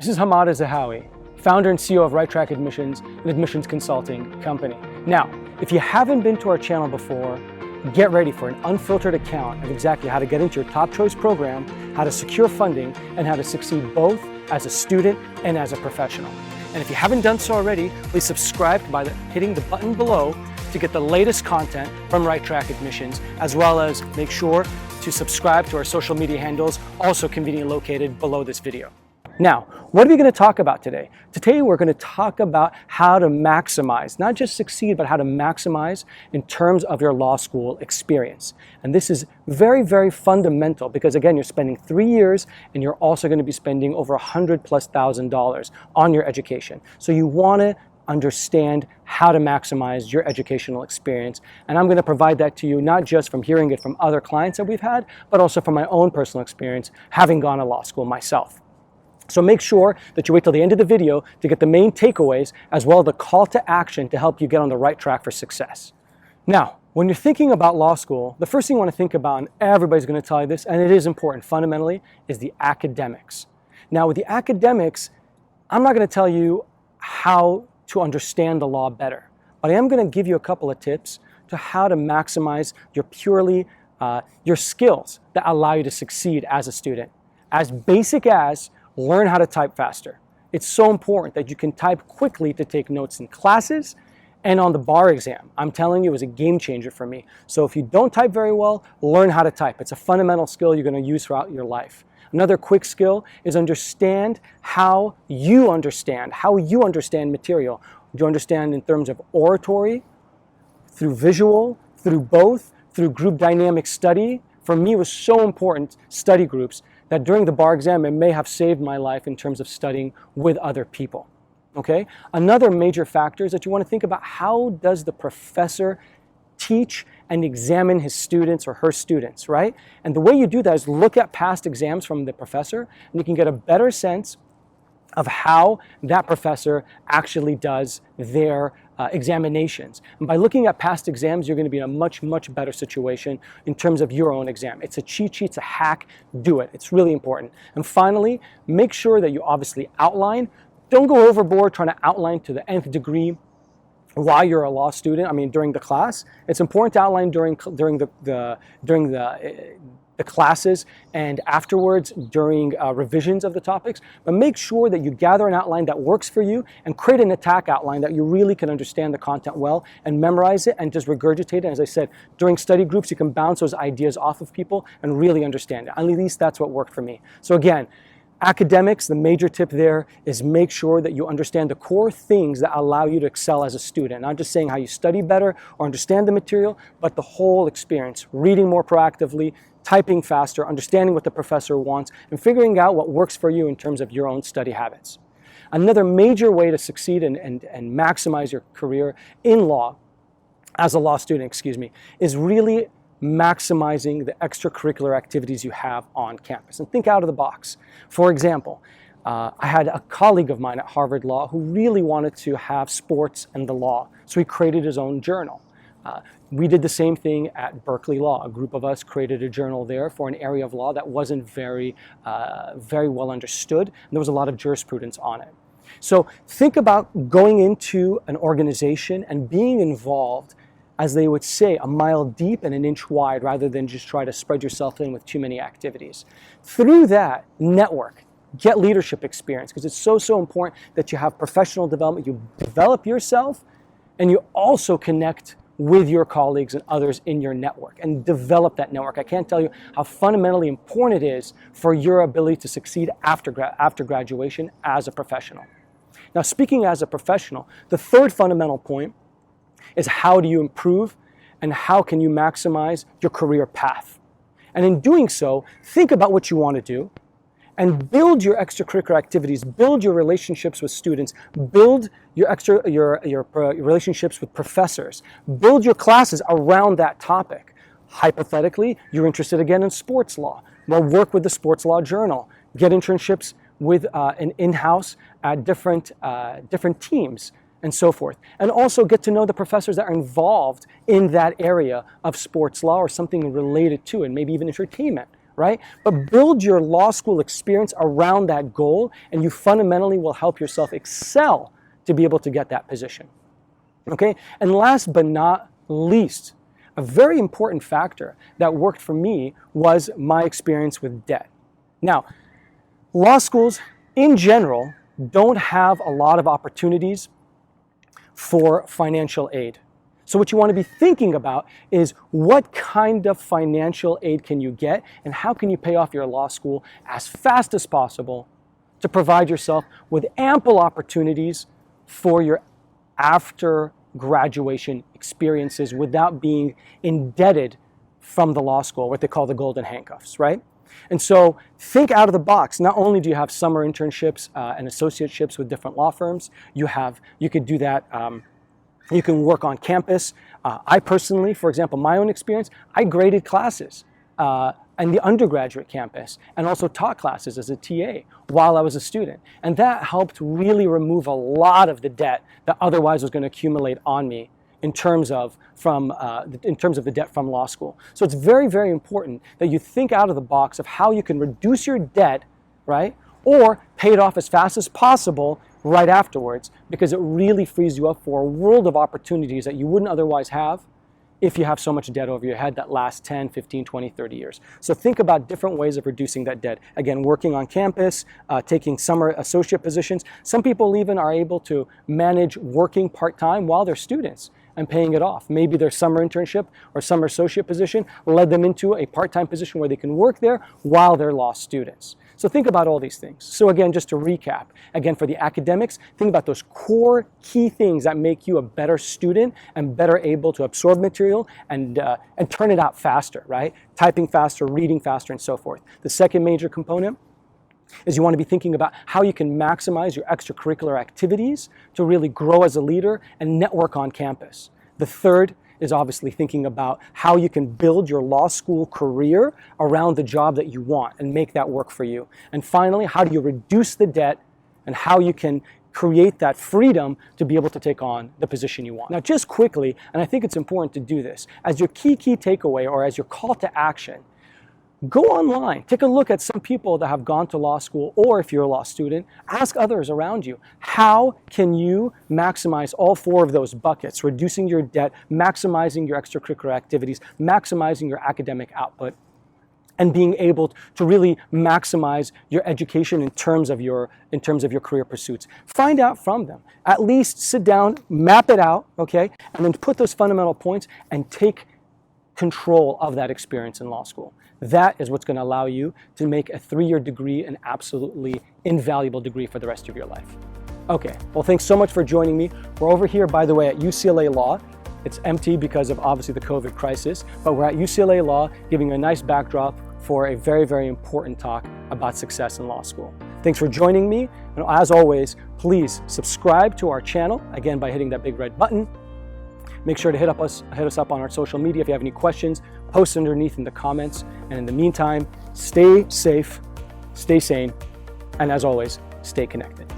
This is Hamada Zahawi, founder and CEO of Right Track Admissions, an admissions consulting company. Now, if you haven't been to our channel before, get ready for an unfiltered account of exactly how to get into your top choice program, how to secure funding, and how to succeed both as a student and as a professional. And if you haven't done so already, please subscribe by hitting the button below to get the latest content from Right Track Admissions, as well as make sure to subscribe to our social media handles, also conveniently located below this video. Now, what are we going to talk about today? Today we're going to talk about how to maximize, not just succeed, but how to maximize in terms of your law school experience. And this is very, very fundamental because again, you're spending 3 years and you're also going to be spending over $100,000+ on your education. So you want to understand how to maximize your educational experience. And I'm going to provide that to you, not just from hearing it from other clients that we've had, but also from my own personal experience, having gone to law school myself. So make sure that you wait till the end of the video to get the main takeaways as well as the call to action to help you get on the right track for success. Now, when you're thinking about law school, the first thing you want to think about, and everybody's going to tell you this, and it is important fundamentally, is the academics. Now with the academics, I'm not going to tell you how to understand the law better, but I am going to give you a couple of tips to how to maximize your skills that allow you to succeed as a student. As basic as learn how to type faster. It's so important that you can type quickly to take notes in classes and on the bar exam. I'm telling you, it was a game changer for me. So if you don't type very well, learn how to type. It's a fundamental skill you're going to use throughout your life. Another quick skill is understand how you understand material. Do you understand in terms of oratory, through visual, through both, through group dynamic study? For me, it was so important, study groups, that during the bar exam, it may have saved my life in terms of studying with other people, okay? Another major factor is that you want to think about how does the professor teach and examine his students or her students, right? And the way you do that is look at past exams from the professor, and you can get a better sense of how that professor actually does their examinations. And by looking at past exams, you're going to be in a much, much better situation in terms of your own exam. It's a cheat sheet, it's a hack, do it. It's really important. And finally, make sure that you obviously outline. Don't go overboard trying to outline to the nth degree while you're a law student, during the class. It's important to outline during the classes and afterwards during revisions of the topics, but make sure that you gather an outline that works for you and create an attack outline that you really can understand the content well and memorize it and just regurgitate it. As I said, during study groups, you can bounce those ideas off of people and really understand it. At least that's what worked for me. So again, academics, the major tip there is make sure that you understand the core things that allow you to excel as a student. Not just saying how you study better or understand the material, but the whole experience. Reading more proactively, typing faster, understanding what the professor wants, and figuring out what works for you in terms of your own study habits. Another major way to succeed and maximize your career in law, as a law student, is really maximizing the extracurricular activities you have on campus. And think out of the box. For example, I had a colleague of mine at Harvard Law who really wanted to have sports and the law, so he created his own journal. We did the same thing at Berkeley Law. A group of us created a journal there for an area of law that wasn't very well understood, and there was a lot of jurisprudence on it. So think about going into an organization and being involved, as they would say, a mile deep and an inch wide, rather than just try to spread yourself in with too many activities. Through that, network, get leadership experience, because it's so important that you have professional development, you develop yourself, and you also connect with your colleagues and others in your network and develop that network. I can't tell you how fundamentally important it is for your ability to succeed after graduation as a professional. Now, speaking as a professional, the third fundamental point is how do you improve and how can you maximize your career path? And in doing so, think about what you want to do and build your extracurricular activities, build your relationships with students, build your relationships with professors, build your classes around that topic. Hypothetically, you're interested again in sports law. Well, work with the Sports Law Journal, get internships with an in-house at different teams and so forth. And also get to know the professors that are involved in that area of sports law or something related to it, maybe even entertainment right? But build your law school experience around that goal, and you fundamentally will help yourself excel to be able to get that position. Okay? And last but not least, a very important factor that worked for me was my experience with debt. Now, law schools in general don't have a lot of opportunities for financial aid. So what you want to be thinking about is what kind of financial aid can you get and how can you pay off your law school as fast as possible to provide yourself with ample opportunities for your after graduation experiences without being indebted from the law school, what they call the golden handcuffs, right? And so think out of the box. Not only do you have summer internships and associateships with different law firms, you could do that. You can work on campus. I personally, for example, my own experience, I graded classes in the undergraduate campus and also taught classes as a TA while I was a student. And that helped really remove a lot of the debt that otherwise was going to accumulate on me in terms of the debt from law school. So it's very, very important that you think out of the box of how you can reduce your debt, right? Or pay it off as fast as possible right afterwards, because it really frees you up for a world of opportunities that you wouldn't otherwise have if you have so much debt over your head that lasts 10, 15, 20, 30 years. So think about different ways of reducing that debt. Again, working on campus, taking summer associate positions. Some people even are able to manage working part-time while they're students and paying it off. Maybe their summer internship or summer associate position led them into a part-time position where they can work there while they're law students. So think about all these things. So again, just to recap, again, for the academics, think about those core key things that make you a better student and better able to absorb material and turn it out faster, right? Typing faster, reading faster, and so forth. The second major component is you want to be thinking about how you can maximize your extracurricular activities to really grow as a leader and network on campus. The third is obviously thinking about how you can build your law school career around the job that you want and make that work for you. And finally, how do you reduce the debt and how you can create that freedom to be able to take on the position you want. Now, just quickly, and I think it's important to do this, as your key takeaway or as your call to action, go online, take a look at some people that have gone to law school, or if you're a law student, ask others around you. How can you maximize all four of those buckets? Reducing your debt, maximizing your extracurricular activities, maximizing your academic output, and being able to really maximize your education in terms of your career pursuits. Find out from them. At least sit down, map it out, okay? And then put those fundamental points and take control of that experience in law school. That is what's going to allow you to make a 3-year degree an absolutely invaluable degree for the rest of your life. Okay, well, thanks so much for joining me. We're over here, by the way, at UCLA Law. It's empty because of obviously the COVID crisis, but we're at UCLA Law giving you a nice backdrop for a very, very important talk about success in law school. Thanks for joining me. And as always, please subscribe to our channel, again, by hitting that big red button. Make sure to hit us up on our social media. If you have any questions, post underneath in the comments. And in the meantime, stay safe, stay sane, and as always, stay connected.